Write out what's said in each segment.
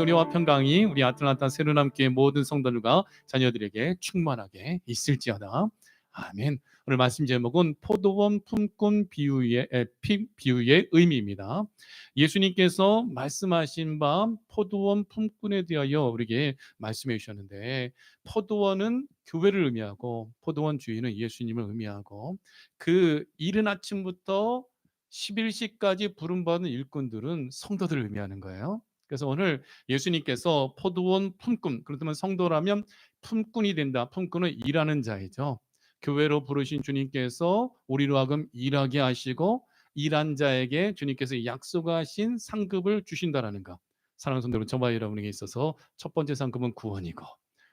은혜와 평강이 우리 아틀란타 새로남교회 모든 성도들과 자녀들에게 충만하게 있을지어다. 아멘. 오늘 말씀 제목은 포도원 품꾼 비유의 의미입니다. 예수님께서 말씀하신 바 포도원 품꾼에 대하여 우리에게 말씀해 주셨는데, 포도원은 교회를 의미하고 포도원 주인은 예수님을 의미하고, 그 이른 아침부터 11시까지 부름받은 일꾼들은 성도들을 의미하는 거예요. 그래서 오늘 예수님께서 포도원 품꾼, 그렇다면 성도라면 품꾼이 된다. 품꾼은 일하는 자이죠. 교회로 부르신 주님께서 우리로 하여금 일하게 하시고 일한 자에게 주님께서 약속하신 상급을 주신다라는 것. 사랑하는 성도 여러분, 저와 여러분에게 있어서 첫 번째 상급은 구원이고,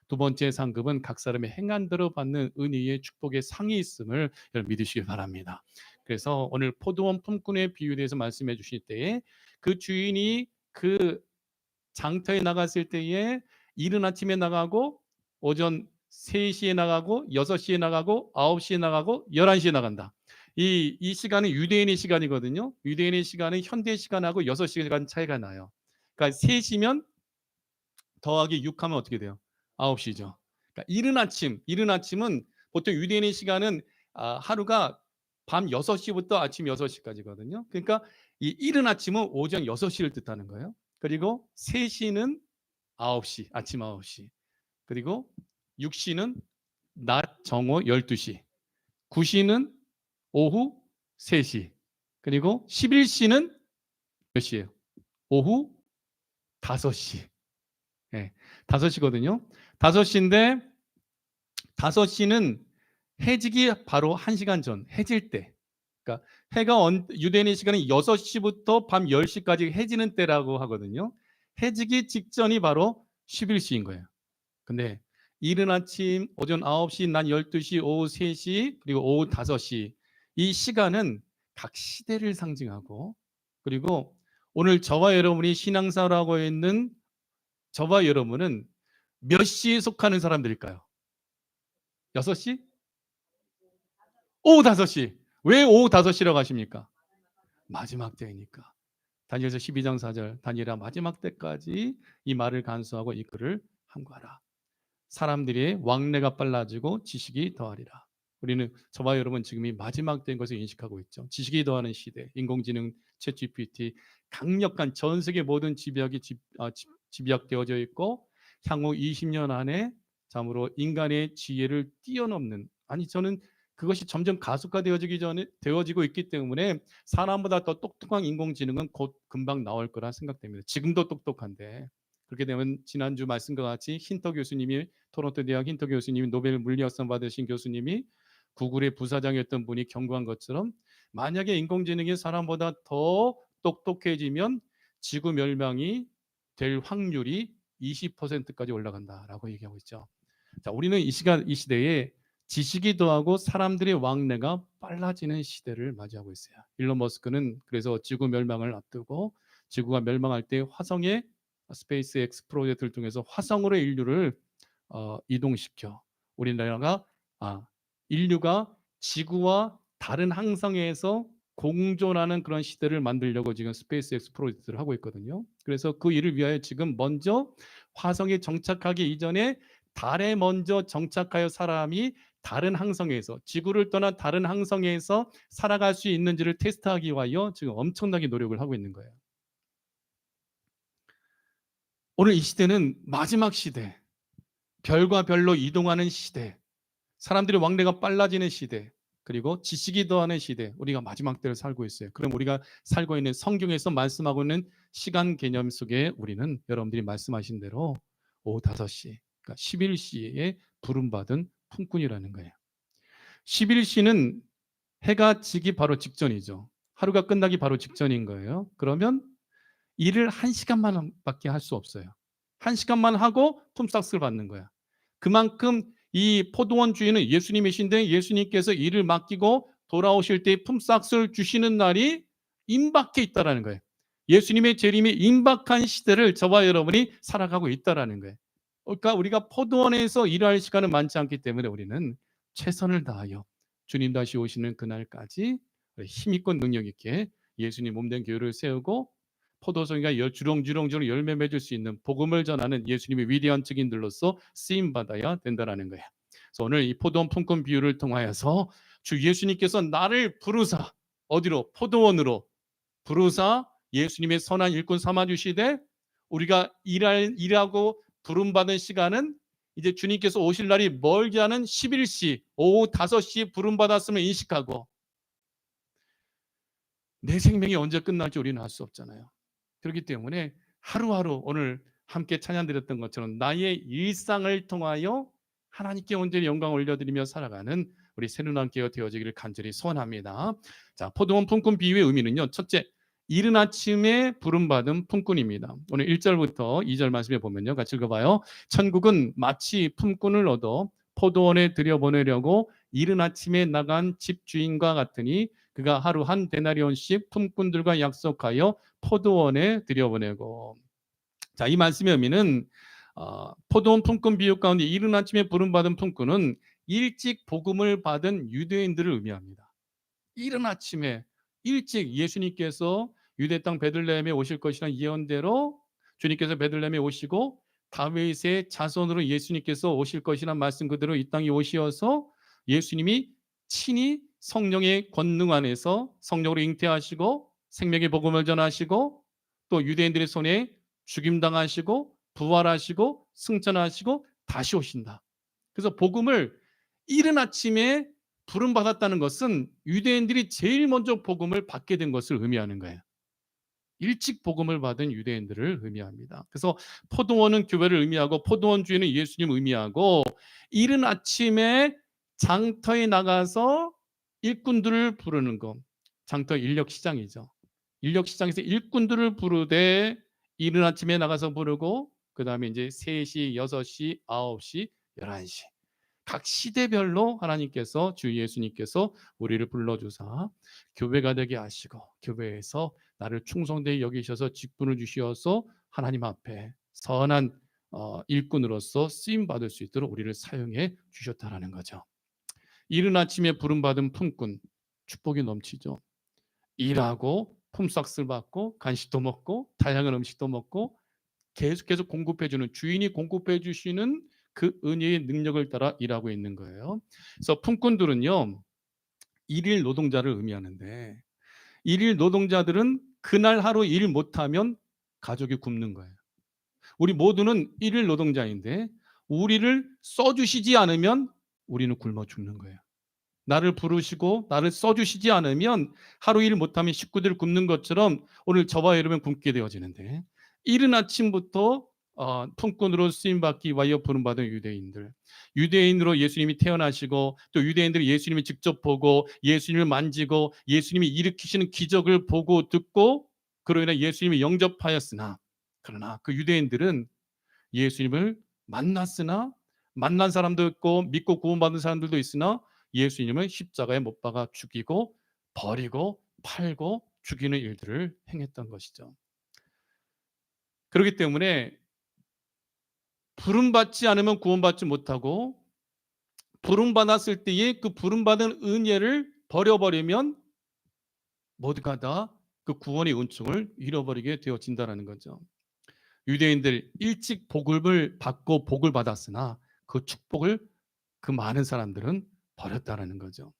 두 번째 상급은 각 사람의 행한 대로 받는 은혜의 축복의 상이 있음을 여러분 믿으시기 바랍니다. 그래서 오늘 포도원 품꾼의 비유에 대해서 말씀해 주실 때에, 그 주인이 그 장터에 나갔을 때에 이른 아침에 나가고 오전 3시에 나가고 6시에 나가고 9시에 나가고 11시에 나간다. 이 시간은 유대인의 시간이거든요. 유대인의 시간은 현대 시간하고 6시간 차이가 나요. 그러니까 3시면 더하기 6하면 어떻게 돼요? 9시죠. 그러니까 이른 아침은 보통 유대인의 시간은 하루가 밤 6시부터 아침 6시까지거든요. 그러니까 이 이른 아침은 오전 6시를 뜻하는 거예요. 그리고 3시는 9시, 아침 9시. 그리고 6시는 낮 정오 12시. 9시는 오후 3시. 그리고 11시는 몇 시예요? 오후 5시. 네, 5시거든요. 5시인데 5시는 해지기 바로 1시간 전, 해질 때. 그러니까 유대인의 시간은 6시부터 밤 10시까지 해지는 때라고 하거든요. 해지기 직전이 바로 11시인 거예요. 근데 이른 아침 오전 9시, 낮 12시, 오후 3시, 그리고 오후 5시, 이 시간은 각 시대를 상징하고, 그리고 오늘 저와 여러분이 신앙사라고 있는 저와 여러분은 몇 시에 속하는 사람들일까요? 6시? 오후 5시. 왜 오후 5시라고 하십니까? 마지막 때이니까. 다니엘서 12장 4절, 다니엘아 마지막 때까지 이 말을 간수하고 이 글을 함구하라. 사람들의 왕래가 빨라지고 지식이 더하리라. 우리는, 저와 여러분, 지금이 마지막 때인 것을 인식하고 있죠. 지식이 더하는 시대, 인공지능, 챗GPT, 강력한 전 세계 모든 집약되어져 있고, 향후 20년 안에 참으로 인간의 지혜를 뛰어넘는, 아니 저는 그것이 점점 되어지고 있기 때문에 사람보다 더 똑똑한 인공지능은 곧 금방 나올 거라 생각됩니다. 지금도 똑똑한데. 그렇게 되면 지난주 말씀과 같이 토론토 대학 힌터 교수님이 노벨 물리학상 받으신 교수님이 구글의 부사장이었던 분이 경고한 것처럼, 만약에 인공지능이 사람보다 더 똑똑해지면 지구 멸망이 될 확률이 20%까지 올라간다라고 얘기하고 있죠. 자, 우리는 이 시대에 지식이 더하고 사람들의 왕래가 빨라지는 시대를 맞이하고 있어요. 일론 머스크는 그래서 지구 멸망을 앞두고 지구가 멸망할 때 화성에 스페이스 X 프로젝트를 통해서 화성으로 인류를 이동시켜 우리나라가 인류가 지구와 다른 항성에서 공존하는 그런 시대를 만들려고 지금 스페이스 X 프로젝트를 하고 있거든요. 그래서 그 일을 위하여 지금 먼저 화성에 정착하기 이전에 달에 먼저 정착하여 사람이 다른 항성에서, 지구를 떠난 다른 항성에서 살아갈 수 있는지를 테스트하기 위하여 지금 엄청나게 노력을 하고 있는 거예요. 오늘 이 시대는 마지막 시대, 별과 별로 이동하는 시대, 사람들의 왕래가 빨라지는 시대, 그리고 지식이 더하는 시대, 우리가 마지막 때를 살고 있어요. 그럼 우리가 살고 있는 성경에서 말씀하고 있는 시간 개념 속에 우리는 여러분들이 말씀하신 대로 오후 5시, 그러니까 11시에 부름받은 품꾼이라는 거예요. 11시는 해가 지기 바로 직전이죠. 하루가 끝나기 바로 직전인 거예요. 그러면 일을 1시간만밖에 할 수 없어요. 1시간만 하고 품삯을 받는 거야. 그만큼 이 포도원 주인은 예수님이신데, 예수님께서 일을 맡기고 돌아오실 때 품삯을 주시는 날이 임박해 있다라는 거예요. 예수님의 재림이 임박한 시대를 저와 여러분이 살아가고 있다라는 거예요. 그러니까 우리가 포도원에서 일할 시간은 많지 않기 때문에 우리는 최선을 다하여 주님 다시 오시는 그날까지 힘있고 능력 있게 예수님 몸된 교회를 세우고 포도송이가 주렁주렁 열매 맺을 수 있는 복음을 전하는 예수님의 위대한 증인들로서 쓰임 받아야 된다라는 거예요. 그래서 오늘 이 포도원 품꾼 비유를 통하여서 주 예수님께서 나를 부르사 어디로? 포도원으로 부르사 예수님의 선한 일꾼 삼아 주시되 우리가 일하고 부름받은 시간은 이제 주님께서 오실 날이 멀지 않은 11시 오후 5시 부름받았음을 인식하고 내 생명이 언제 끝날지 우리는 알 수 없잖아요. 그렇기 때문에 하루하루 오늘 함께 찬양드렸던 것처럼 나의 일상을 통하여 하나님께 온전히 영광 올려드리며 살아가는 우리 새누남교회가 되어지기를 간절히 소원합니다. 자, 포도원 품꾼 비유의 의미는요. 첫째, 이른 아침에 부름받은 품꾼입니다. 오늘 1절부터 2절 말씀에 보면요. 같이 읽어봐요. 천국은 마치 품꾼을 얻어 포도원에 들여보내려고 이른 아침에 나간 집주인과 같으니 그가 하루 한 데나리온씩 품꾼들과 약속하여 포도원에 들여보내고. 자, 이 말씀의 의미는 포도원 품꾼 비유 가운데 이른 아침에 부름받은 품꾼은 일찍 복음을 받은 유대인들을 의미합니다. 이른 아침에 일찍 예수님께서 유대 땅 베들레헴에 오실 것이라는 예언대로 주님께서 베들레헴에 오시고 다윗의 자손으로 예수님께서 오실 것이라는 말씀 그대로 이 땅에 오시어서 예수님이 친히 성령의 권능 안에서 성령으로 잉태하시고 생명의 복음을 전하시고 또 유대인들의 손에 죽임당하시고 부활하시고 승천하시고 다시 오신다. 그래서 복음을 이른 아침에 부름받았다는 것은 유대인들이 제일 먼저 복음을 받게 된 것을 의미하는 거예요. 일찍 복음을 받은 유대인들을 의미합니다. 그래서 포도원은 교회를 의미하고 포도원 주인은 예수님을 의미하고 이른 아침에 장터에 나가서 일꾼들을 부르는 것. 장터 인력시장이죠. 인력시장에서 일꾼들을 부르되 이른 아침에 나가서 부르고 그 다음에 이제 3시, 6시, 9시, 11시 각 시대별로 하나님께서 주 예수님께서 우리를 불러주사 교회가 되게 하시고 교회에서 나를 충성되게 여기셔서 직분을 주시어서 하나님 앞에 선한 일꾼으로서 쓰임받을 수 있도록 우리를 사용해 주셨다라는 거죠. 이른 아침에 부름받은 품꾼 축복이 넘치죠. 일하고 품삯을 받고 간식도 먹고 다양한 음식도 먹고 계속 공급해주는 주인이 공급해 주시는 그 은혜의 능력을 따라 일하고 있는 거예요. 그래서 품꾼들은요 일일 노동자를 의미하는데 일일 노동자들은 그날 하루 일 못하면 가족이 굶는 거예요. 우리 모두는 일일 노동자인데 우리를 써주시지 않으면 우리는 굶어 죽는 거예요. 나를 부르시고 나를 써주시지 않으면 하루 일 못하면 식구들 굶는 것처럼 오늘 저와 여러분 굶게 되어지는데 이른 아침부터 품꾼으로 쓰임받기 위하여 부름받은 유대인들, 유대인으로 예수님이 태어나시고 또 유대인들이 예수님을 직접 보고 예수님을 만지고 예수님이 일으키시는 기적을 보고 듣고 그로 인해 예수님을 영접하였으나 그러나 그 유대인들은 예수님을 만났으나 만난 사람도 있고 믿고 구원받은 사람들도 있으나 예수님을 십자가에 못 박아 죽이고 버리고 팔고 죽이는 일들을 행했던 것이죠. 그렇기 때문에 부름받지 않으면 구원받지 못하고 부름받았을 때에 그 부름받은 은혜를 버려버리면 모두가 다 그 구원의 은총을 잃어버리게 되어진다는 거죠. 유대인들 일찍 복을 받고 복을 받았으나 그 축복을 그 많은 사람들은 버렸다는 거죠.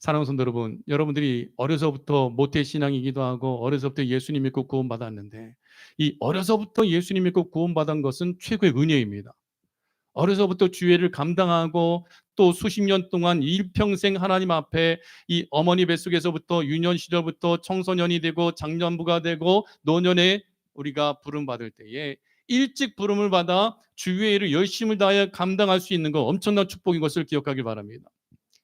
사랑하는 성도 여러분, 여러분들이 어려서부터 모태신앙이기도 하고 어려서부터 예수님 믿고 구원받았는데 이 어려서부터 예수님 믿고 구원받은 것은 최고의 은혜입니다. 어려서부터 주의를 감당하고 또 수십 년 동안 일평생 하나님 앞에 이 어머니 뱃속에서부터 유년 시절부터 청소년이 되고 장년부가 되고 노년에 우리가 부름받을 때에 일찍 부름을 받아 주의 일을 열심을 다해 감당할 수 있는 것 엄청난 축복인 것을 기억하길 바랍니다.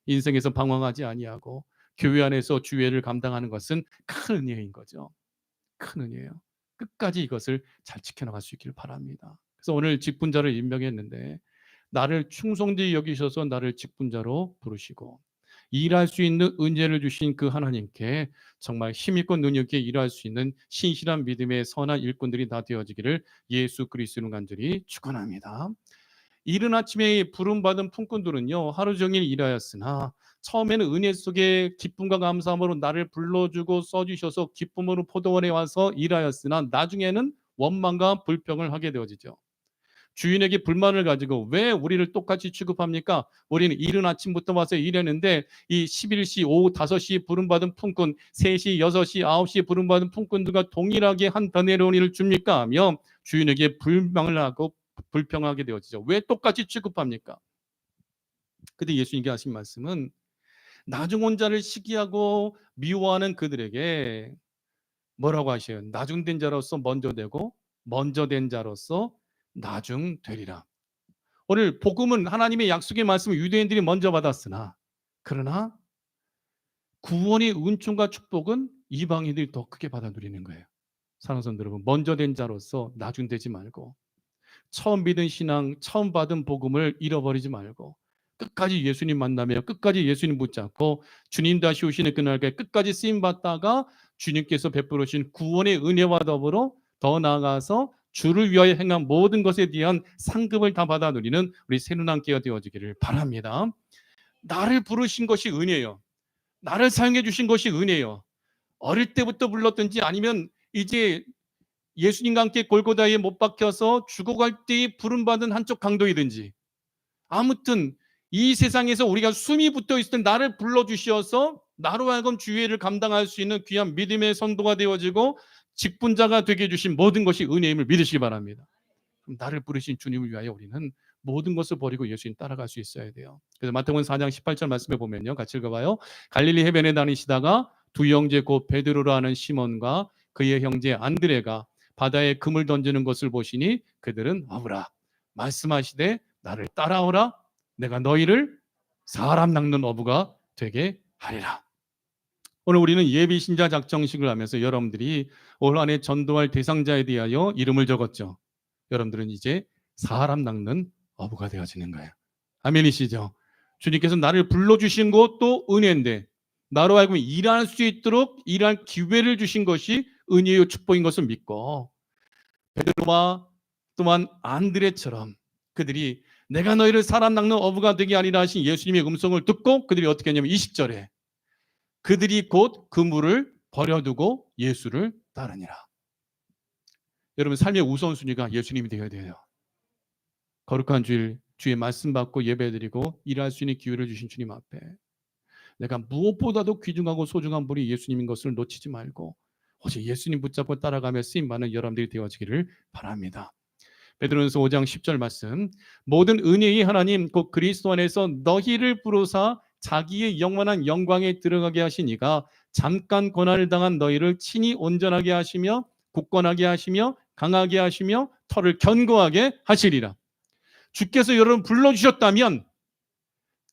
인생에서 방황하지 아니하고 교회 안에서 주의 일을 감당하는 것은 큰 은혜인 거죠. 큰 은혜예요. 끝까지 이것을 잘 지켜나갈 수 있기를 바랍니다. 그래서 오늘 직분자를 임명했는데 나를 충성되이 여기셔서 나를 직분자로 부르시고 일할 수 있는 은혜를 주신 그 하나님께 정말 힘있고 능력있게 일할 수 있는 신실한 믿음의 선한 일꾼들이 다 되어지기를 예수 그리스도로 간절히 축원합니다. 이른 아침에 부름받은 품꾼들은요 하루 종일 일하였으나 처음에는 은혜 속에 기쁨과 감사함으로 나를 불러주고 써주셔서 기쁨으로 포도원에 와서 일하였으나 나중에는 원망과 불평을 하게 되어지죠. 주인에게 불만을 가지고 왜 우리를 똑같이 취급합니까? 우리는 이른 아침부터 와서 일했는데 이 11시, 오후 5시 부름받은 품꾼, 3시, 6시, 9시 부름받은 품꾼들과 동일하게 한 더 내려온 일을 줍니까? 하며 주인에게 불망을 하고 불평하게 되어지죠. 왜 똑같이 취급합니까? 근데 예수님께 하신 말씀은 나중 온 자를 시기하고 미워하는 그들에게 뭐라고 하셔요? 나중된 자로서 먼저 되고 먼저 된 자로서 나중 되리라. 오늘 복음은 하나님의 약속의 말씀을 유대인들이 먼저 받았으나 그러나 구원의 은총과 축복은 이방인들이 더 크게 받아 누리는 거예요. 사랑하는 성도 여러분, 먼저 된 자로서 나중 되지 말고 처음 믿은 신앙, 처음 받은 복음을 잃어버리지 말고 끝까지 예수님 만나며 끝까지 예수님 붙잡고 주님 다시 오시는 그날까지 끝까지 쓰임 받다가 주님께서 베풀어 주신 구원의 은혜와 더불어 더 나아가서 주를 위하여 행한 모든 것에 대한 상급을 다 받아 누리는 우리 새누남교회가 되어지기를 바랍니다. 나를 부르신 것이 은혜예요. 나를 사용해 주신 것이 은혜예요. 어릴 때부터 불렀든지 아니면 이제 예수님과 함께 골고다에 못 박혀서 죽어갈 때에 부름받은 한쪽 강도이든지 아무튼 이 세상에서 우리가 숨이 붙어 있을 때 나를 불러주셔서 나로 하여금 주의를 감당할 수 있는 귀한 믿음의 선도가 되어지고 직분자가 되게 해주신 모든 것이 은혜임을 믿으시기 바랍니다. 그럼 나를 부르신 주님을 위하여 우리는 모든 것을 버리고 예수님 따라갈 수 있어야 돼요. 그래서 마태복음 4장 18절 말씀에 보면요. 같이 읽어봐요. 갈릴리 해변에 다니시다가 두 형제 곧 베드로라 하는 시몬과 그의 형제 안드레가 바다에 금을 던지는 것을 보시니 그들은 아우라 말씀하시되 나를 따라오라 내가 너희를 사람 낚는 어부가 되게 하리라. 오늘 우리는 예비 신자 작정식을 하면서 여러분들이 올 한해 전도할 대상자에 대하여 이름을 적었죠. 여러분들은 이제 사람 낚는 어부가 되어지는 거예요. 아멘이시죠? 주님께서 나를 불러주신 것도 은혜인데 나로 하여금 일할 수 있도록 일할 기회를 주신 것이 은혜의 축복인 것을 믿고 베드로와 또한 안드레처럼 그들이 내가 너희를 사람 낚는 어부가 되게 하리라 하신 예수님의 음성을 듣고 그들이 어떻게 했냐면 20절에 그들이 곧 그물을 버려두고 예수를 따르니라. 여러분 삶의 우선순위가 예수님이 되어야 돼요. 거룩한 주일 주의 말씀 받고 예배드리고 일할 수 있는 기회를 주신 주님 앞에 내가 무엇보다도 귀중하고 소중한 분이 예수님인 것을 놓치지 말고 오직 예수님 붙잡고 따라가며 쓰임받는 여러분들이 되어지기를 바랍니다. 베드로전서 5장 10절 말씀 모든 은혜의 하나님 곧 그리스도 안에서 너희를 부르사 자기의 영원한 영광에 들어가게 하시니가 잠깐 고난을 당한 너희를 친히 온전하게 하시며 굳건하게 하시며 강하게 하시며 털을 견고하게 하시리라. 주께서 여러분 불러주셨다면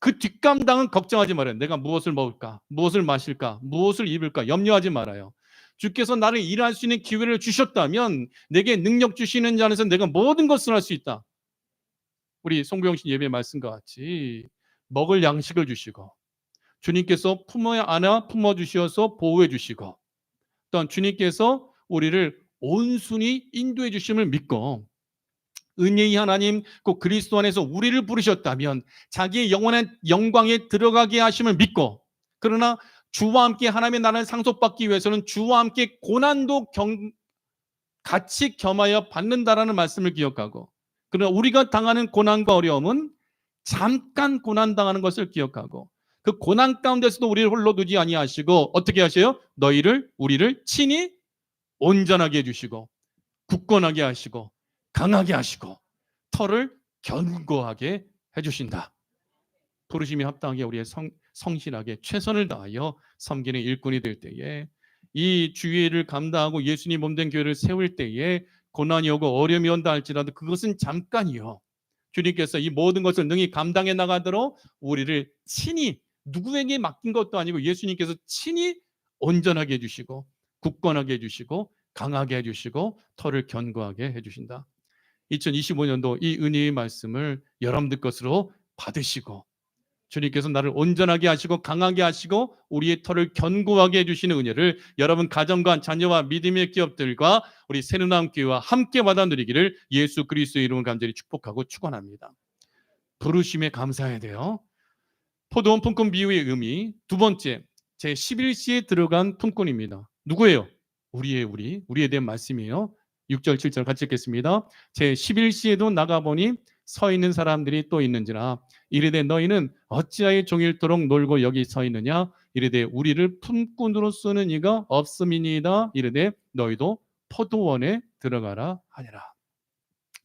그 뒷감당은 걱정하지 말아요. 내가 무엇을 먹을까? 무엇을 마실까? 무엇을 입을까? 염려하지 말아요. 주께서 나를 일할 수 있는 기회를 주셨다면 내게 능력 주시는 자 안에서 내가 모든 것을 할 수 있다. 우리 송구영신 예배 말씀과 같이 먹을 양식을 주시고 주님께서 품어 안아 품어주셔서 보호해 주시고 또한 주님께서 우리를 온순히 인도해 주심을 믿고 은혜의 하나님 곧 그리스도 안에서 우리를 부르셨다면 자기의 영원한 영광에 들어가게 하심을 믿고 그러나 주와 함께 하나님의 나라를 상속받기 위해서는 주와 함께 고난도 같이 겸하여 받는다라는 말씀을 기억하고 그러나 우리가 당하는 고난과 어려움은 잠깐 고난당하는 것을 기억하고 그 고난 가운데서도 우리를 홀로 두지 아니하시고 어떻게 하셔요? 우리를 친히 온전하게 해주시고 굳건하게 하시고 강하게 하시고 털을 견고하게 해주신다. 부르심이 합당하게 우리의 성실하게 최선을 다하여 섬기는 일꾼이 될 때에 이 주의를 감당하고 예수님 몸된 교회를 세울 때에 고난이 오고 어려움이 온다 할지라도 그것은 잠깐이요. 주님께서 이 모든 것을 능히 감당해 나가도록 우리를 친히 누구에게 맡긴 것도 아니고 예수님께서 친히 온전하게 해주시고 굳건하게 해주시고 강하게 해주시고 털을 견고하게 해주신다. 2025년도 이 은혜의 말씀을 여러분들 것으로 받으시고 주님께서 나를 온전하게 하시고 강하게 하시고 우리의 털을 견고하게 해주시는 은혜를 여러분 가정과 자녀와 믿음의 기업들과 우리 새누남교회와 함께 받아 누리기를 예수 그리스도의 이름을 간절히 축복하고 축원합니다. 부르심에 감사해야 돼요. 포도원 품꾼 비유의 의미. 두 번째, 제 11시에 들어간 품꾼입니다. 누구예요? 우리에 대한 말씀이에요. 6절 7절 같이 읽겠습니다. 제 11시에도 나가보니 서 있는 사람들이 또 있는지라 이르되 너희는 어찌하여 종일토록 놀고 여기 서 있느냐 이르되 우리를 품꾼으로 쓰는 이가 없음이니이다 이르되 너희도 포도원에 들어가라 하니라.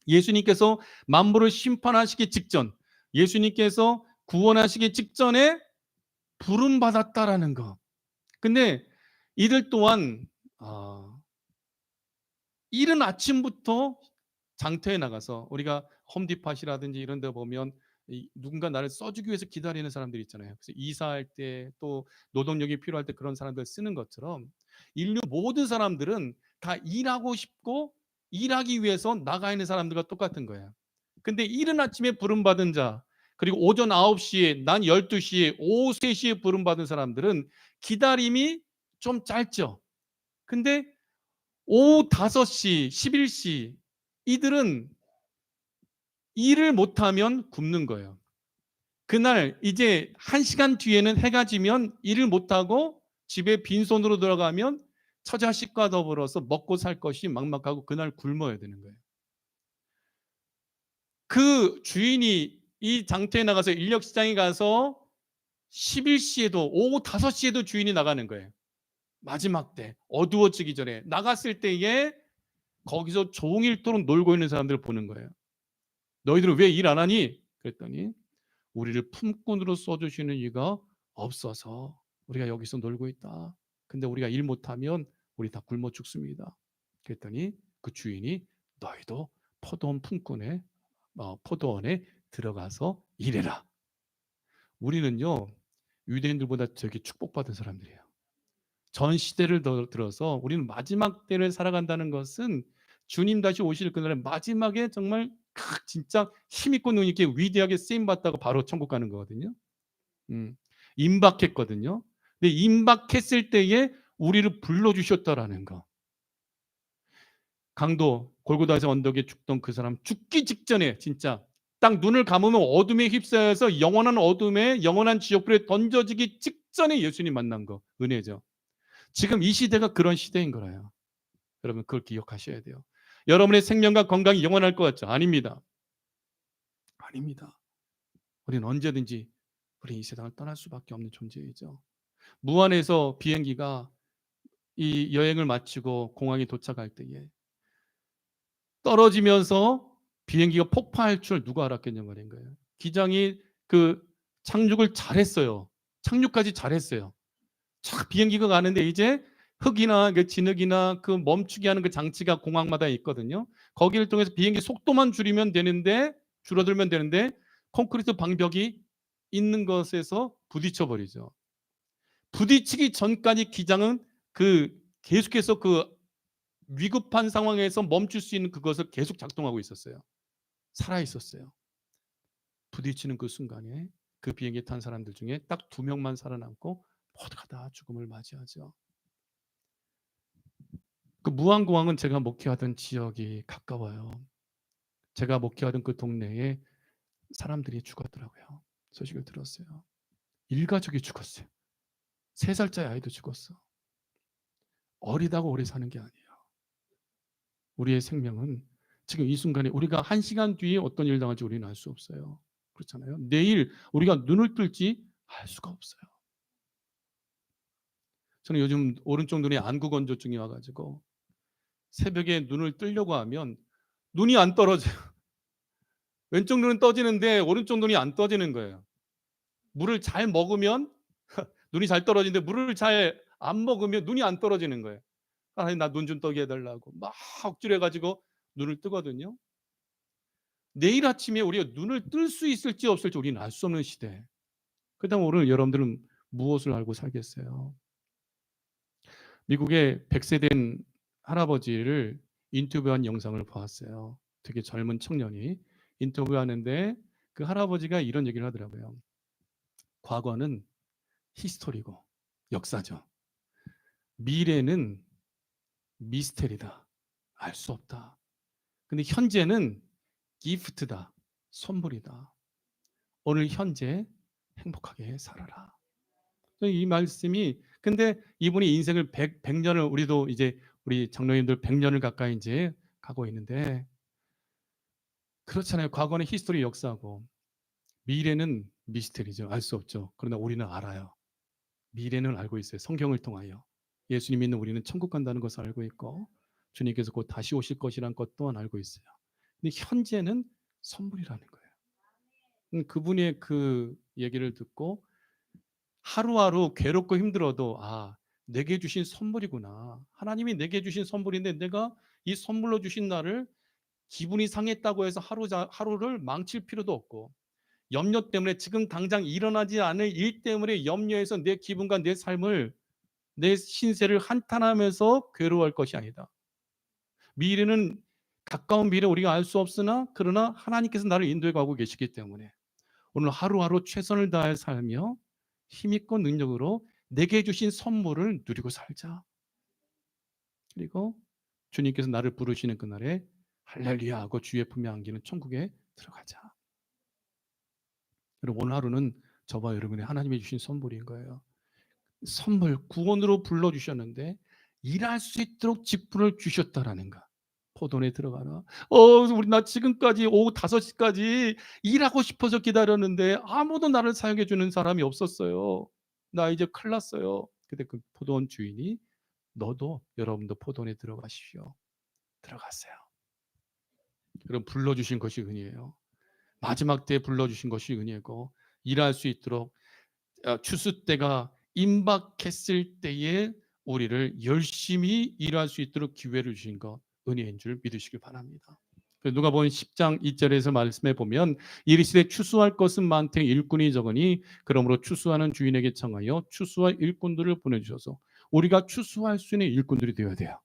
예수님께서 만물을 심판하시기 직전, 예수님께서 구원하시기 직전에 부름받았다라는 거. 근데 이들 또한 이른 아침부터 장터에 나가서, 우리가 홈디팟이라든지 이런 데 보면 누군가 나를 써주기 위해서 기다리는 사람들이 있잖아요. 그래서 이사할 때 또 노동력이 필요할 때 그런 사람들 쓰는 것처럼 인류 모든 사람들은 다 일하고 싶고 일하기 위해서 나가 있는 사람들과 똑같은 거예요. 근데 이른 아침에 부름받은 자, 그리고 오전 9시에, 난 12시에, 오후 3시에 부름받은 사람들은 기다림이 좀 짧죠. 근데 오후 5시, 11시 이들은 일을 못하면 굶는 거예요. 그날 이제 1시간 뒤에는 해가 지면 일을 못하고 집에 빈손으로 들어가면 처자식과 더불어서 먹고 살 것이 막막하고 그날 굶어야 되는 거예요. 그 주인이 이 장터에 나가서 인력시장에 가서 11시에도 오후 5시에도 주인이 나가는 거예요. 마지막 때 어두워지기 전에 나갔을 때에 거기서 종일토록 놀고 있는 사람들을 보는 거예요. 너희들은 왜 일 안 하니? 그랬더니 우리를 품꾼으로 써주시는 이가 없어서 우리가 여기서 놀고 있다. 근데 우리가 일 못하면 우리 다 굶어 죽습니다. 그랬더니 그 주인이 너희도 포도원에 들어가서 일해라. 우리는요 유대인들보다 되게 축복받은 사람들이에요. 전 시대를 들어서 우리는 마지막 때를 살아간다는 것은 주님 다시 오실 그날에 마지막에 정말 진짜 힘있고 능있게 위대하게 쓰임받다가 바로 천국 가는 거거든요. 임박했거든요. 근데 임박했을 때에 우리를 불러주셨다라는 거. 강도 골고다에서 언덕에 죽던 그 사람, 죽기 직전에 진짜 딱 눈을 감으면 어둠에 휩싸여서 영원한 어둠에, 영원한 지옥불에 던져지기 직전에 예수님 만난 거, 은혜죠. 지금 이 시대가 그런 시대인 거예요. 여러분 그걸 기억하셔야 돼요. 여러분의 생명과 건강이 영원할 것 같죠? 아닙니다. 아닙니다. 우리는 언제든지 우리 이 세상을 떠날 수밖에 없는 존재이죠. 무안에서 비행기가 이 여행을 마치고 공항에 도착할 때에 떨어지면서 비행기가 폭파할 줄 누가 알았겠냐 말인 거예요. 기장이 그 착륙을 잘했어요. 착륙까지 잘했어요. 착 비행기가 가는데 이제 흙이나 진흙이나 그 멈추게 하는 그 장치가 공항마다 있거든요. 거기를 통해서 비행기 속도만 줄어들면 되는데 콘크리트 방벽이 있는 것에서 부딪혀 버리죠. 부딪히기 전까지 기장은 계속해서 위급한 상황에서 멈출 수 있는 그것을 계속 작동하고 있었어요. 살아 있었어요. 부딪히는 그 순간에 그 비행기에 탄 사람들 중에 딱 2명만 살아남고 모두가 다 죽음을 맞이하죠. 그 무안공항은 제가 목회하던 지역이 가까워요. 제가 목회하던 그 동네에 사람들이 죽었더라고요. 소식을 들었어요. 일가족이 죽었어요. 3살짜리 아이도 죽었어. 어리다고 오래 사는 게 아니에요. 우리의 생명은 지금 이 순간에 우리가 1시간 뒤에 어떤 일 당할지 우리는 알 수 없어요. 그렇잖아요. 내일 우리가 눈을 뜰지 알 수가 없어요. 저는 요즘 오른쪽 눈에 안구건조증이 와가지고 새벽에 눈을 뜨려고 하면 눈이 안 떨어져요. 왼쪽 눈은 떠지는데 오른쪽 눈이 안 떠지는 거예요. 물을 잘 먹으면 눈이 잘 떨어지는데 물을 잘 안 먹으면 눈이 안 떨어지는 거예요. 하나님 나 눈 좀 떠게 해달라고 막 억지로해가지고 눈을 뜨거든요. 내일 아침에 우리가 눈을 뜰 수 있을지 없을지 우리는 알 수 없는 시대. 그렇다면 오늘 여러분들은 무엇을 알고 살겠어요? 미국의 100세 된 할아버지를 인터뷰한 영상을 보았어요. 되게 젊은 청년이 인터뷰하는데 그 할아버지가 이런 얘기를 하더라고요. 과거는 히스토리고 역사죠. 미래는 미스테리다. 알 수 없다. 근데 현재는 기프트다. 선물이다. 오늘 현재 행복하게 살아라. 이 말씀이, 근데 이분이 인생을 100년을, 우리도 이제 우리 장로님들 100년을 가까이 이제 가고 있는데, 그렇잖아요. 과거는 히스토리, 역사고 미래는 미스테리죠. 알 수 없죠. 그러나 우리는 알아요. 미래는 알고 있어요. 성경을 통하여. 예수님 믿는 우리는 천국 간다는 것을 알고 있고, 주님께서 곧 다시 오실 것이라는 것 또한 알고 있어요. 근데 현재는 선물이라는 거예요. 그분의 그 얘기를 듣고 하루하루 괴롭고 힘들어도, 아, 내게 주신 선물이구나. 하나님이 내게 주신 선물인데 내가 이 선물로 주신 나를 기분이 상했다고 해서 하루를 망칠 필요도 없고, 염려 때문에 지금 당장 일어나지 않을 일 때문에 염려해서 내 기분과 내 삶을, 내 신세를 한탄하면서 괴로워할 것이 아니다. 미래는 가까운 미래 우리가 알 수 없으나, 그러나 하나님께서 나를 인도해 가고 계시기 때문에 오늘 하루하루 최선을 다해 살며 힘있고 능력으로 내게 주신 선물을 누리고 살자. 그리고 주님께서 나를 부르시는 그날에 할렐루야 하고 주의 품에 안기는 천국에 들어가자. 여러분, 오늘 하루는 저와 여러분의 하나님이 주신 선물인 거예요. 선물, 구원으로 불러주셨는데 일할 수 있도록 직분을 주셨다라는 거. 포도원에 들어가라. 나 지금까지 오후 5시까지 일하고 싶어서 기다렸는데 아무도 나를 사용해 주는 사람이 없었어요. 나 이제 큰일 났어요. 근데 그 포도원 주인이, 너도, 여러분도 포도원에 들어가십시오. 들어갔어요. 여러분, 불러주신 것이 은혜예요. 마지막 때에 불러주신 것이 은혜고, 일할 수 있도록 추수 때가 임박했을 때에 우리를 열심히 일할 수 있도록 기회를 주신 것, 은혜인 줄 믿으시길 바랍니다. 누가복음 10장 2절에서 말씀해 보면, 이르시되 추수할 것은 많되 일꾼이 적으니 그러므로 추수하는 주인에게 청하여 추수할 일꾼들을 보내주셔서, 우리가 추수할 수 있는 일꾼들이 되어야 돼요.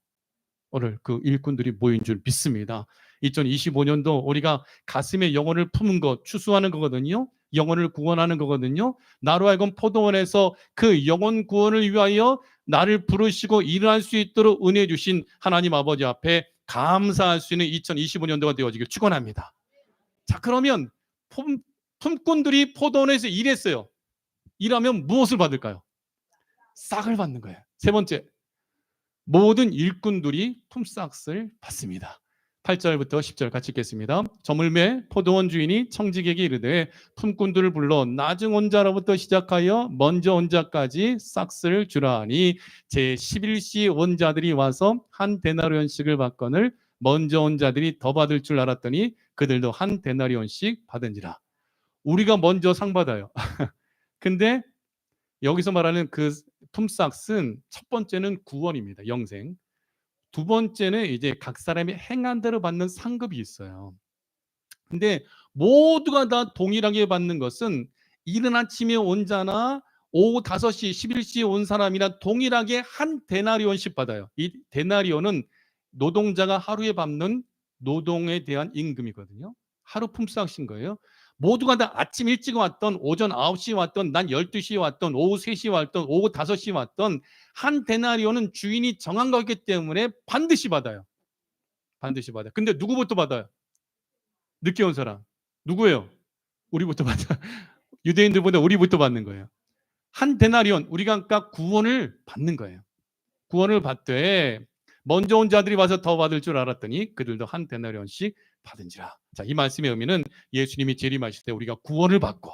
오늘 그 일꾼들이 모인 줄 믿습니다. 2025년도 우리가 가슴에 영혼을 품은 것, 추수하는 거거든요. 영혼을 구원하는 거거든요. 나로 하여금 포도원에서 그 영혼 구원을 위하여 나를 부르시고 일할 수 있도록 은혜 주신 하나님 아버지 앞에 감사할 수 있는 2025년도가 되어지길 축원합니다. 자, 그러면 품꾼들이 포도원에서 일했어요. 일하면 무엇을 받을까요? 싹을 받는 거예요. 세 번째, 모든 일꾼들이 품삯을 받습니다. 8절부터 10절 같이 읽겠습니다. 저물매 포도원 주인이 청지기에게 이르되 품꾼들을 불러 나중 온 자로부터 시작하여 먼저 온 자까지 싹을 주라 하니, 제 11시 온 자들이 와서 한 데나리온씩을 받거늘 먼저 온 자들이 더 받을 줄 알았더니 그들도 한 데나리온씩 받은지라. 우리가 먼저 상 받아요. 근데 여기서 말하는 그 품삯은, 첫 번째는 구원입니다. 영생. 두 번째는 이제 각 사람이 행한 대로 받는 상급이 있어요. 근데 모두가 다 동일하게 받는 것은, 이른 아침에 온 자나 오후 5시, 11시에 온 사람이나 동일하게 한 데나리온씩 받아요. 이 데나리온은 노동자가 하루에 받는 노동에 대한 임금이거든요. 하루 품삯인 거예요. 모두가 다 아침 일찍 왔던, 오전 9시에 왔던, 난 12시에 왔던, 오후 3시에 왔던, 오후 5시에 왔던, 한 데나리온은 주인이 정한 거기 때문에 반드시 받아요. 반드시 받아요. 근데 누구부터 받아요? 늦게 온 사람. 누구예요? 우리부터 받아. 유대인들보다 우리부터 받는 거예요. 한 데나리온, 우리가 그러니까 구원을 받는 거예요. 구원을 받되 먼저 온 자들이 와서 더 받을 줄 알았더니 그들도 한 데나리온씩 받은지라. 자, 이 말씀의 의미는 예수님이 재림하실 때 우리가 구원을 받고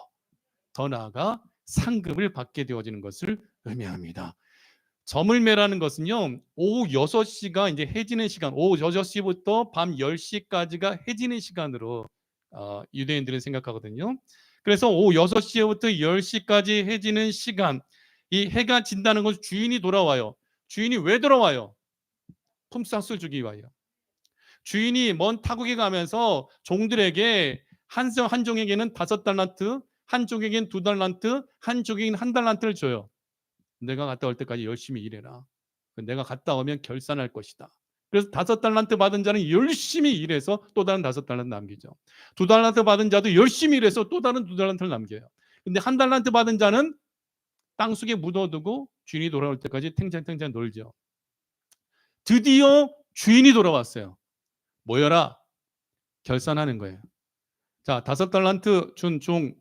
더 나아가 상급을 받게 되어지는 것을 의미합니다. 저물매라는 것은요, 오후 6시가 이제 해지는 시간, 오후 6시부터 밤 10시까지가 해지는 시간으로 유대인들은 생각하거든요. 그래서 오후 6시부터 10시까지 해지는 시간, 이 해가 진다는 것은 주인이 돌아와요. 주인이 왜 돌아와요? 품삯을 주기 위하여. 주인이 먼 타국에 가면서 종들에게 한 종에게는 5달란트, 한 종에게는 2달란트, 한 종에게는 1달란트를 줘요. 내가 갔다 올 때까지 열심히 일해라. 내가 갔다 오면 결산할 것이다. 그래서 5달란트 받은 자는 열심히 일해서 또 다른 5달란트 남기죠. 2달란트 받은 자도 열심히 일해서 또 다른 2달란트를 남겨요. 근데 1달란트 받은 자는 땅속에 묻어두고 주인이 돌아올 때까지 탱장탱장 놀죠. 드디어 주인이 돌아왔어요. 모여라. 결산하는 거예요. 자, 5달란트 준 종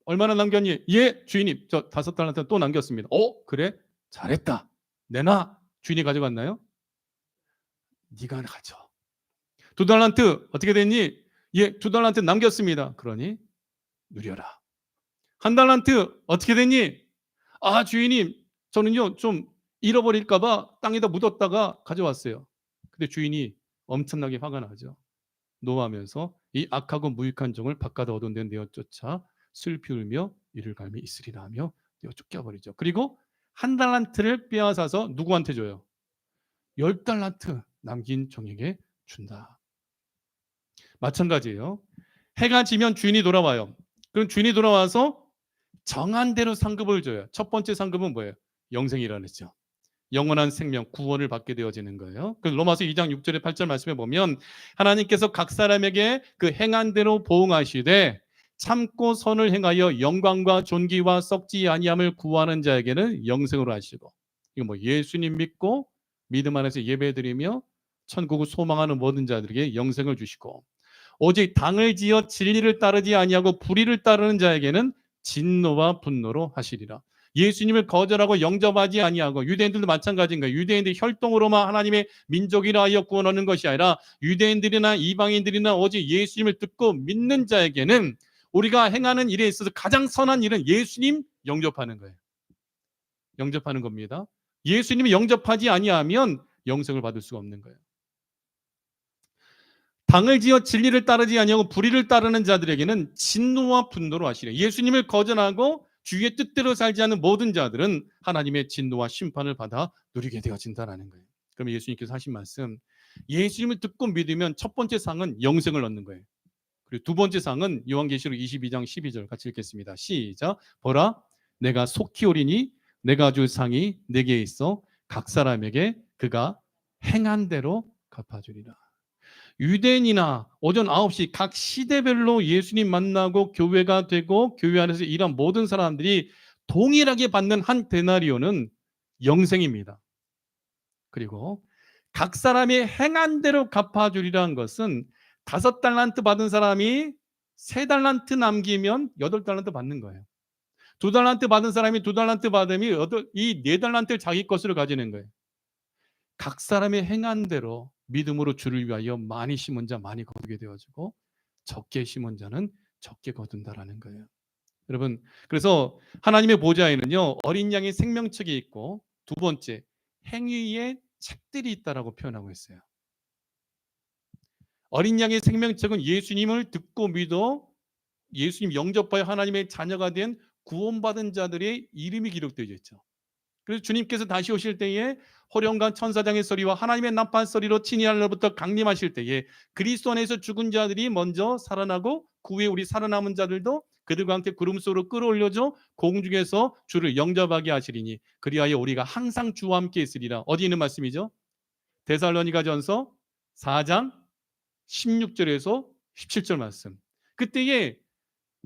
얼마나 남겼니? 예, 주인님, 저 5달란트 또 남겼습니다. 그래? 잘했다. 내놔. 주인이 가져갔나요? 네가 가져. 2달란트 어떻게 됐니? 예, 2달란트 남겼습니다. 그러니 누려라. 1달란트 어떻게 됐니? 아, 주인님, 저는요 좀 잃어버릴까봐 땅에다 묻었다가 가져왔어요. 근데 주인이 엄청나게 화가 나죠. 노하면서 이 악하고 무익한 종을 바깥 얻은 데 내어 쫓아 슬피 울며 이를 갈미 있으리라 하며 내어 쫓겨버리죠. 그리고 1달란트를 빼앗아서 누구한테 줘요? 10달란트 남긴 종에게 준다. 마찬가지예요. 해가 지면 주인이 돌아와요. 그럼 주인이 돌아와서 정한 대로 상급을 줘요. 첫 번째 상급은 뭐예요? 영생이라는 거죠. 영원한 생명, 구원을 받게 되어지는 거예요. 그 로마서 2장 6절에 8절 말씀에 보면 하나님께서 각 사람에게 그 행한 대로 보응하시되 참고 선을 행하여 영광과 존귀와 썩지 아니함을 구하는 자에게는 영생으로 하시고, 이거 뭐 예수님 믿고 믿음 안에서 예배드리며 천국을 소망하는 모든 자들에게 영생을 주시고, 오직 당을 지어 진리를 따르지 아니하고 불의를 따르는 자에게는 진노와 분노로 하시리라. 예수님을 거절하고 영접하지 아니하고, 유대인들도 마찬가지인 거예요. 유대인들이 혈통으로만 하나님의 민족이라 하여 구원하는 것이 아니라 유대인들이나 이방인들이나 오직 예수님을 듣고 믿는 자에게는 우리가 행하는 일에 있어서 가장 선한 일은 예수님 영접하는 거예요. 영접하는 겁니다. 예수님이 영접하지 아니하면 영생을 받을 수가 없는 거예요. 당을 지어 진리를 따르지 아니하고 불의를 따르는 자들에게는 진노와 분노로 하시래. 예수님을 거절하고 주의 뜻대로 살지 않는 모든 자들은 하나님의 진노와 심판을 받아 누리게 되어진다는 거예요. 그럼 예수님께서 하신 말씀, 예수님을 듣고 믿으면 첫 번째 상은 영생을 얻는 거예요. 그리고 두 번째 상은 요한계시록 22장 12절 같이 읽겠습니다. 시작. 보라, 내가 속히 오리니 내가 줄 상이 내게 있어 각 사람에게 그가 행한 대로 갚아주리라. 유대인이나 오전 9시 각 시대별로 예수님 만나고 교회가 되고 교회 안에서 일한 모든 사람들이 동일하게 받는 한 데나리온은 영생입니다. 그리고 각 사람이 행한 대로 갚아주리라는 것은 5달란트 받은 사람이 3달란트 남기면 8달란트 받는 거예요. 2달란트 받은 사람이 2달란트 받으면 이 4달란트를 자기 것으로 가지는 거예요. 각 사람의 행한 대로 믿음으로 주를 위하여 많이 심은 자 많이 거두게 되어지고 적게 심은 자는 적게 거둔다라는 거예요. 여러분, 그래서 하나님의 보좌에는요 어린 양의 생명책이 있고, 두 번째 행위의 책들이 있다라고 표현하고 있어요. 어린 양의 생명책은 예수님을 듣고 믿어 예수님 영접하여 하나님의 자녀가 된 구원받은 자들의 이름이 기록되어 있죠. 그래서 주님께서 다시 오실 때에 호령과 천사장의 소리와 하나님의 나팔 소리로 친히 하늘로부터 강림하실 때에 그리스도 안에서 죽은 자들이 먼저 살아나고 그 후에 우리 살아남은 자들도 그들과 함께 구름 속으로 끌어올려져 공중에서 주를 영접하게 하시리니 그리하여 우리가 항상 주와 함께 있으리라. 어디 있는 말씀이죠? 데살로니가전서 4장 16절에서 17절 말씀. 그때에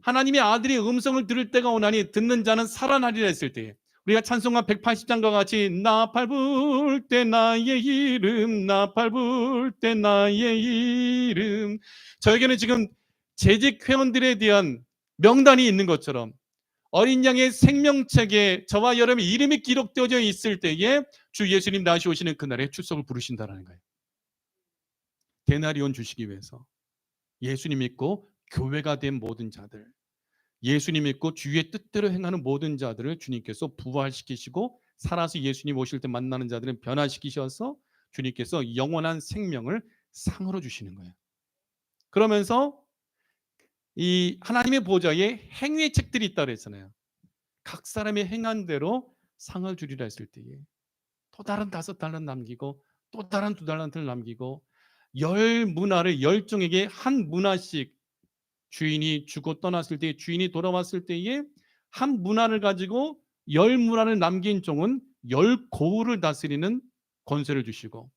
하나님의 아들의 음성을 들을 때가 오나니 듣는 자는 살아나리라 했을 때에 우리가 찬송가 180장과 같이 나팔 불 때 나의 이름, 나팔 불 때 나의 이름, 저에게는 지금 재직 회원들에 대한 명단이 있는 것처럼 어린 양의 생명책에 저와 여러분의 이름이 기록되어져 있을 때에 주 예수님 다시 오시는 그날에 출석을 부르신다는 거예요. 데나리온 주시기 위해서 예수님 믿고 교회가 된 모든 자들, 예수님 믿고 주의 뜻대로 행하는 모든 자들을 주님께서 부활시키시고 살아서 예수님 오실 때 만나는 자들은 변화시키셔서 주님께서 영원한 생명을 상으로 주시는 거예요. 그러면서 이 하나님의 보좌에 행위의 책들이 있다고 했잖아요. 각 사람의 행한 대로 상을 주리라 했을 때에 또 다른 5달란트 남기고 또 다른 2달란트를 남기고 10문화를 10종에게 한 문화씩, 주인이 죽고 떠났을 때 주인이 돌아왔을 때에 한 문화를 가지고 10문화를 남긴 종은 10고을을 다스리는 권세를 주시고,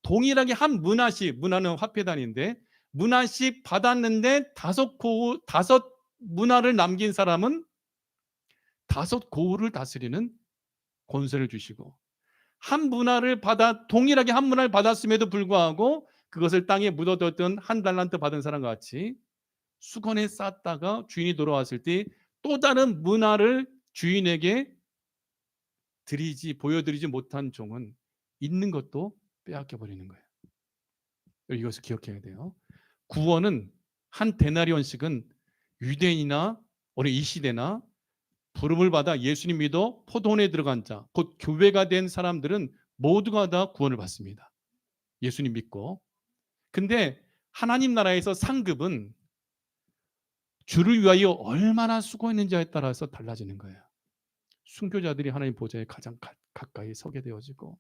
동일하게 한 문화씩, 문화는 화폐단인데 문화씩 받았는데 5문화를 남긴 사람은 5고을을 다스리는 권세를 주시고, 한 문화를 받아 동일하게 한 문화를 받았음에도 불구하고 그것을 땅에 묻어뒀던 1달란트 받은 사람과 같이 수건에 쌌다가 주인이 돌아왔을 때 또 다른 문화를 주인에게 보여드리지 못한 종은 있는 것도 빼앗겨 버리는 거예요. 이것을 기억해야 돼요. 구원은 한 데나리온씩은 유대인이나 오늘 이 시대나 부름을 받아 예수님 믿어 포도원에 들어간 자, 곧 교회가 된 사람들은 모두가 다 구원을 받습니다. 예수님 믿고. 근데 하나님 나라에서 상급은 주를 위하여 얼마나 수고했는지에 따라서 달라지는 거예요. 순교자들이 하나님 보좌에 가장 가까이 서게 되어지고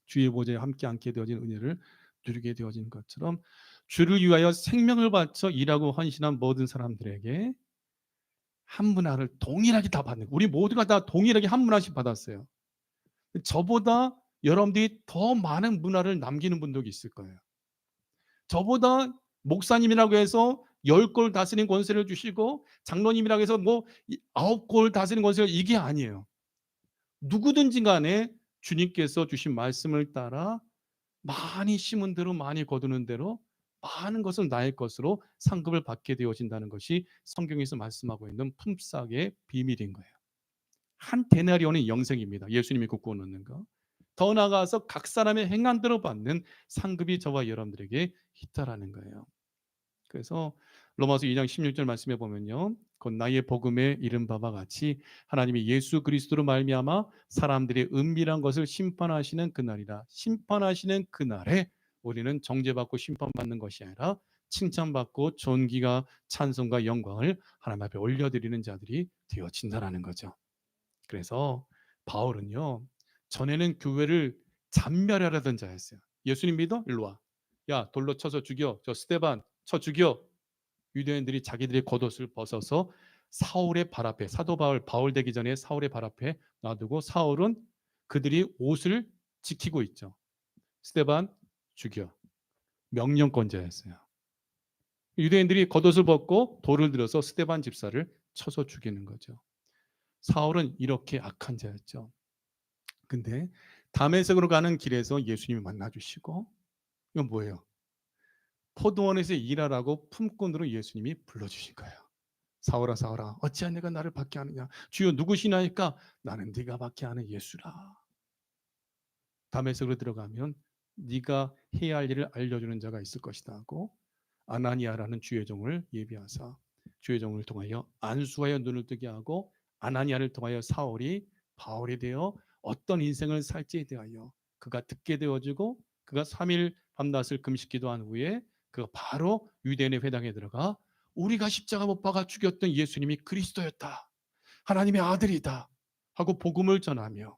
주의 보좌에 함께 앉게 되어진 은혜를 누리게 되어진 것처럼 주를 위하여 생명을 바쳐 일하고 헌신한 모든 사람들에게 한 문화를 동일하게 다 받는 거예요. 우리 모두가 다 동일하게 한 문화씩 받았어요. 저보다 여러분들이 더 많은 문화를 남기는 분들이 있을 거예요. 저보다 목사님이라고 해서 10골 다스리는 권세를 주시고 장로님이라고 해서 뭐 9골 다스리는 권세가 이게 아니에요. 누구든지 간에 주님께서 주신 말씀을 따라 많이 심은 대로 많이 거두는 대로 많은 것을 나의 것으로 상급을 받게 되어진다는 것이 성경에서 말씀하고 있는 품삯의 비밀인 거예요. 한 데나리온의 영생입니다. 예수님이 굳고 놓는 거. 더 나아가서 각 사람의 행한대로 받는 상급이 저와 여러분들에게 있다라는 거예요. 그래서 로마서 2장 16절 말씀해 보면요. 곧 나의 복음에 이른 바와 같이 하나님이 예수 그리스도로 말미암아 사람들의 은밀한 것을 심판하시는 그날이라. 심판하시는 그날에 우리는 정죄받고 심판받는 것이 아니라 칭찬받고 존귀가 찬송과 영광을 하나님 앞에 올려드리는 자들이 되어진다라는 거죠. 그래서 바울은요. 전에는 교회를 잔멸하려던 자였어요. 예수님 믿어? 일로 와. 야, 돌로 쳐서 죽여. 저 스데반 쳐 죽여. 유대인들이 자기들의 겉옷을 벗어서 사울의 발 앞에, 사도 바울 되기 전에 사울의 발 앞에 놔두고 사울은 그들이 옷을 지키고 있죠. 스데반 죽여. 명령권자였어요. 유대인들이 겉옷을 벗고 돌을 들어서 스데반 집사를 쳐서 죽이는 거죠. 사울은 이렇게 악한 자였죠. 근데 다메섹으로 가는 길에서 예수님이 만나 주시고, 이건 뭐예요? 포도원에서 일하라고 품꾼으로 예수님이 불러주신 거예요. 사울아 사울아 어찌하여 네가 나를 박해 하느냐. 주여 누구시나이까. 나는 네가 박해 하는 예수라. 다메섹으로 들어가면 네가 해야 할 일을 알려주는 자가 있을 것이다 하고 아나니아라는 주의 종을 예비하사 주의 종을 통하여 안수하여 눈을 뜨게 하고 아나니아를 통하여 사울이 바울이 되어 어떤 인생을 살지에 대하여 그가 듣게 되어지고 그가 3일 밤낮을 금식 기도한 후에 그가 바로 유대인의 회당에 들어가 우리가 십자가 못 박아 죽였던 예수님이 그리스도였다. 하나님의 아들이다. 하고 복음을 전하며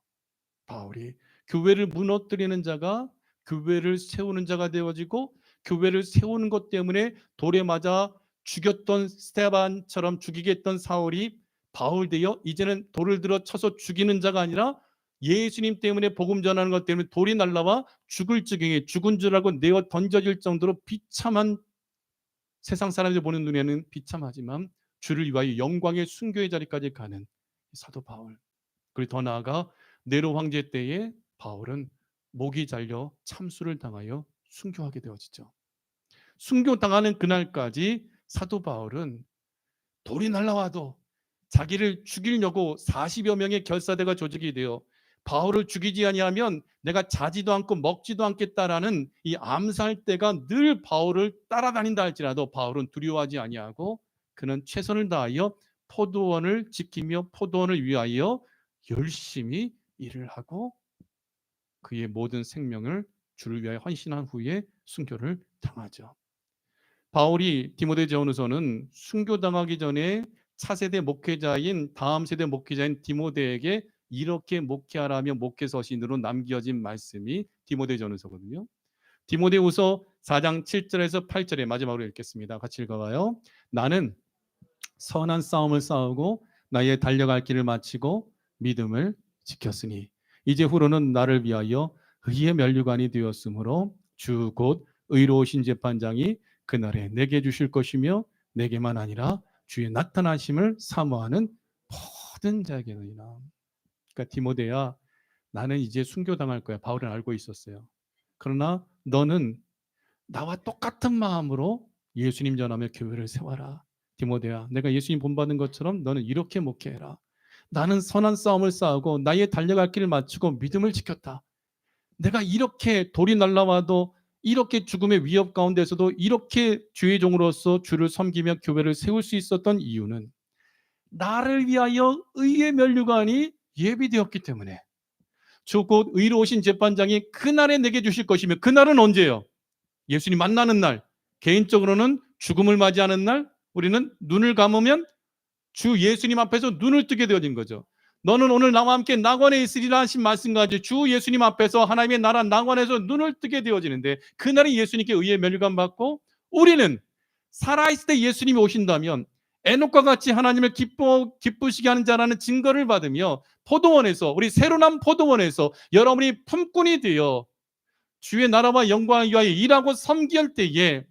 바울이 교회를 무너뜨리는 자가 교회를 세우는 자가 되어지고 교회를 세우는 것 때문에 돌에 맞아 죽였던 스테반처럼 죽이게 했던 사울이 바울 되어 이제는 돌을 들어 쳐서 죽이는 자가 아니라 예수님 때문에 복음 전하는 것 때문에 돌이 날라와 죽을 지경에 죽은 줄 알고 내어 던져질 정도로 비참한 세상 사람들이 보는 눈에는 비참하지만 주를 위하여 영광의 순교의 자리까지 가는 사도 바울. 그리고 더 나아가 네로 황제 때에 바울은 목이 잘려 참수를 당하여 순교하게 되어지죠. 순교당하는 그날까지 사도 바울은 돌이 날라와도 자기를 죽이려고 40여 명의 결사대가 조직이 되어 바울을 죽이지 아니하면 내가 자지도 않고 먹지도 않겠다라는 이 암살대가 늘 바울을 따라다닌다 할지라도 바울은 두려워하지 아니하고 그는 최선을 다하여 포도원을 지키며 포도원을 위하여 열심히 일을 하고 그의 모든 생명을 주를 위하여 헌신한 후에 순교를 당하죠. 바울이 디모데전후서는 순교당하기 전에 차세대 목회자인 다음 세대 목회자인 디모데에게 이렇게 목회하라며 목회서신으로 남겨진 말씀이 디모데전후서거든요. 디모데후서 4장 7절에서 8절에 마지막으로 읽겠습니다. 같이 읽어봐요. 나는 선한 싸움을 싸우고 나의 달려갈 길을 마치고 믿음을 지켰으니 이제 후로는 나를 위하여 의의 면류관이 되었으므로 주 곧 의로우신 재판장이 그날에 내게 주실 것이며 내게만 아니라 주의 나타나심을 사모하는 모든 자에게니라. 그러니까 디모데야 나는 이제 순교당할 거야. 바울은 알고 있었어요. 그러나 너는 나와 똑같은 마음으로 예수님 전하며 교회를 세워라. 디모데야, 내가 예수님 본받은 것처럼 너는 이렇게 목회해라. 나는 선한 싸움을 싸우고 나의 달려갈 길을 마치고 믿음을 지켰다. 내가 이렇게 돌이 날라와도 이렇게 죽음의 위협 가운데서도 이렇게 주의 종으로서 주를 섬기며 교회를 세울 수 있었던 이유는 나를 위하여 의의 면류관이 예비되었기 때문에 주 곧 의로우신 재판장이 그날에 내게 주실 것이며, 그날은 언제예요? 예수님 만나는 날. 개인적으로는 죽음을 맞이하는 날, 우리는 눈을 감으면 주 예수님 앞에서 눈을 뜨게 되어진 거죠. 너는 오늘 나와 함께 낙원에 있으리라 하신 말씀과 같이 주 예수님 앞에서 하나님의 나라 낙원에서 눈을 뜨게 되어지는데, 그날이 예수님께 의의 면류관 받고, 우리는 살아있을 때 예수님이 오신다면 에녹과 같이 하나님을 기쁘시게 하는 자라는 증거를 받으며 포도원에서, 우리 새로난 포도원에서 여러분이 품꾼이 되어 주의 나라와 영광을 위하여 일하고 섬길 때에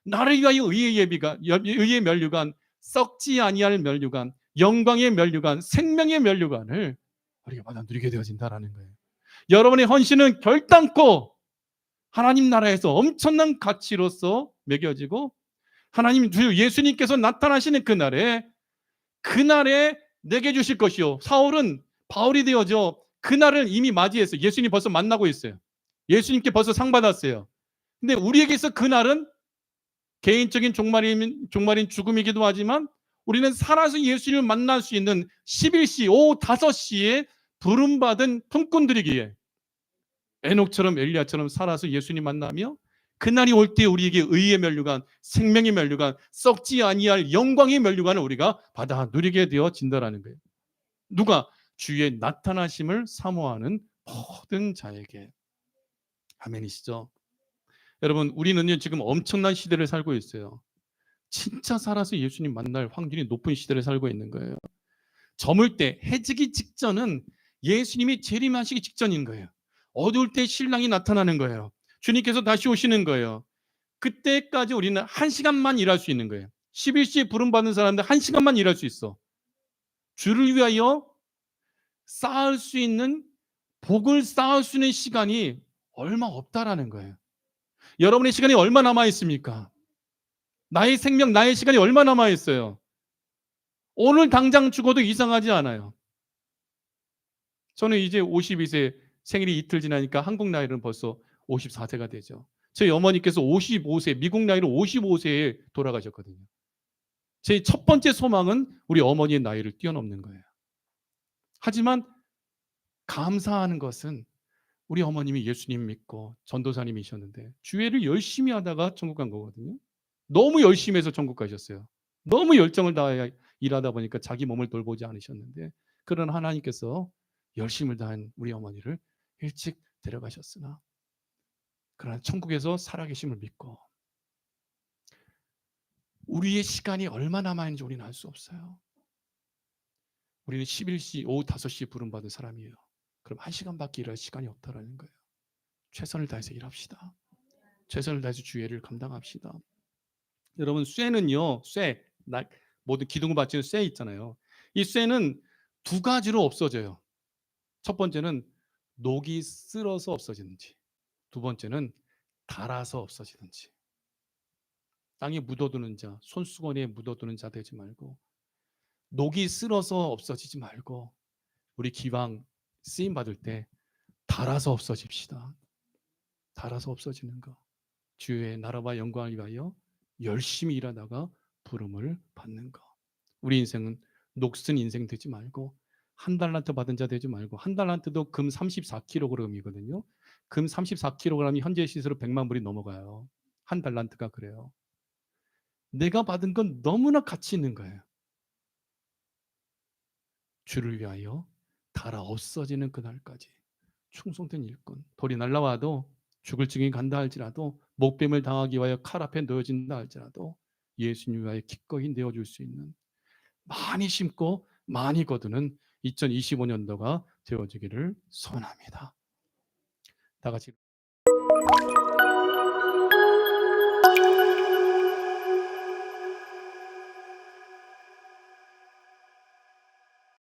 나를 위하여 의의 면류관, 썩지 아니할 면류관, 영광의 면류관, 생명의 면류관을 우리가 받아 누리게 되어진다라는 거예요. 여러분의 헌신은 결단코 하나님 나라에서 엄청난 가치로서 매겨지고, 하나님 주 예수님께서 나타나시는 그날에 내게 주실 것이요. 사울은 바울이 되어져 그날을 이미 맞이했어요. 예수님 벌써 만나고 있어요. 예수님께 벌써 상 받았어요. 근데 우리에게서 그날은 개인적인 종말인 죽음이기도 하지만, 우리는 살아서 예수님을 만날 수 있는 11시, 오후 5시에 부름받은 품꾼들이기에 에녹처럼 엘리야처럼 살아서 예수님 만나며 그날이 올 때 우리에게 의의 면류관, 생명의 면류관, 썩지 아니할 영광의 면류관을 우리가 받아 누리게 되어진다라는 거예요. 누가? 주의 나타나심을 사모하는 모든 자에게. 아멘이시죠? 여러분, 우리는요 지금 엄청난 시대를 살고 있어요. 진짜 살아서 예수님 만날 확률이 높은 시대를 살고 있는 거예요. 저물 때, 해지기 직전은 예수님이 재림하시기 직전인 거예요. 어두울 때 신랑이 나타나는 거예요. 주님께서 다시 오시는 거예요. 그때까지 우리는 1시간만 일할 수 있는 거예요. 11시에 부름받는 사람들 1시간만 일할 수 있어. 주를 위하여 쌓을 수 있는, 복을 쌓을 수 있는 시간이 얼마 없다라는 거예요. 여러분의 시간이 얼마 남아 있습니까? 나의 생명, 나의 시간이 얼마 남아 있어요? 오늘 당장 죽어도 이상하지 않아요. 저는 이제 52세, 생일이 이틀 지나니까 한국 나이로는 벌써 54세가 되죠. 저희 어머니께서 55세, 미국 나이로 55세에 돌아가셨거든요. 제 첫 번째 소망은 우리 어머니의 나이를 뛰어넘는 거예요. 하지만 감사하는 것은 우리 어머님이 예수님 믿고 전도사님이셨는데 주회를 열심히 하다가 천국 간 거거든요. 너무 열심히 해서 천국 가셨어요. 너무 열정을 다해 일하다 보니까 자기 몸을 돌보지 않으셨는데, 그런 하나님께서 열심을 다한 우리 어머니를 일찍 데려가셨으나, 그러나 천국에서 살아계심을 믿고 우리의 시간이 얼마 남아있는지 우리는 알 수 없어요. 우리는 11시, 오후 5시에 부름받은 사람이에요. 그럼 1시간밖에 일할 시간이 없다라는 거예요. 최선을 다해서 일합시다. 최선을 다해서 주의를 감당합시다. 여러분, 쇠는요, 모든 기둥을 받치는 쇠 있잖아요. 이 쇠는 두 가지로 없어져요. 첫 번째는 녹이 쓸어서 없어지는지, 두 번째는 닳아서 없어지는지. 땅에 묻어두는 자, 손수건에 묻어두는 자 되지 말고, 녹이 쓸어서 없어지지 말고, 우리 기왕 쓰임 받을 때 닳아서 없어집시다. 닳아서 없어지는 거. 주의 나라와 영광을 위하여 열심히 일하다가 부름을 받는 거. 우리 인생은 녹슨 인생 되지 말고, 한 달란트 받은 자 되지 말고, 한 달란트도 금 34kg이거든요. 금 34kg이 현재 시세로 100만 불이 넘어가요. 한 달란트가 그래요. 내가 받은 건 너무나 가치 있는 거예요. 주를 위하여 닳아 없어지는 그날까지 충성된 일꾼. 돌이 날라와도, 죽을 증인 간다 할지라도, 목뱀을 당하기 위하여 칼 앞에 놓여진다 할지라도 예수님 위하여 기꺼이 내어줄 수 있는, 많이 심고 많이 거두는 2025년도가 되어지기를 소원합니다. 다 같이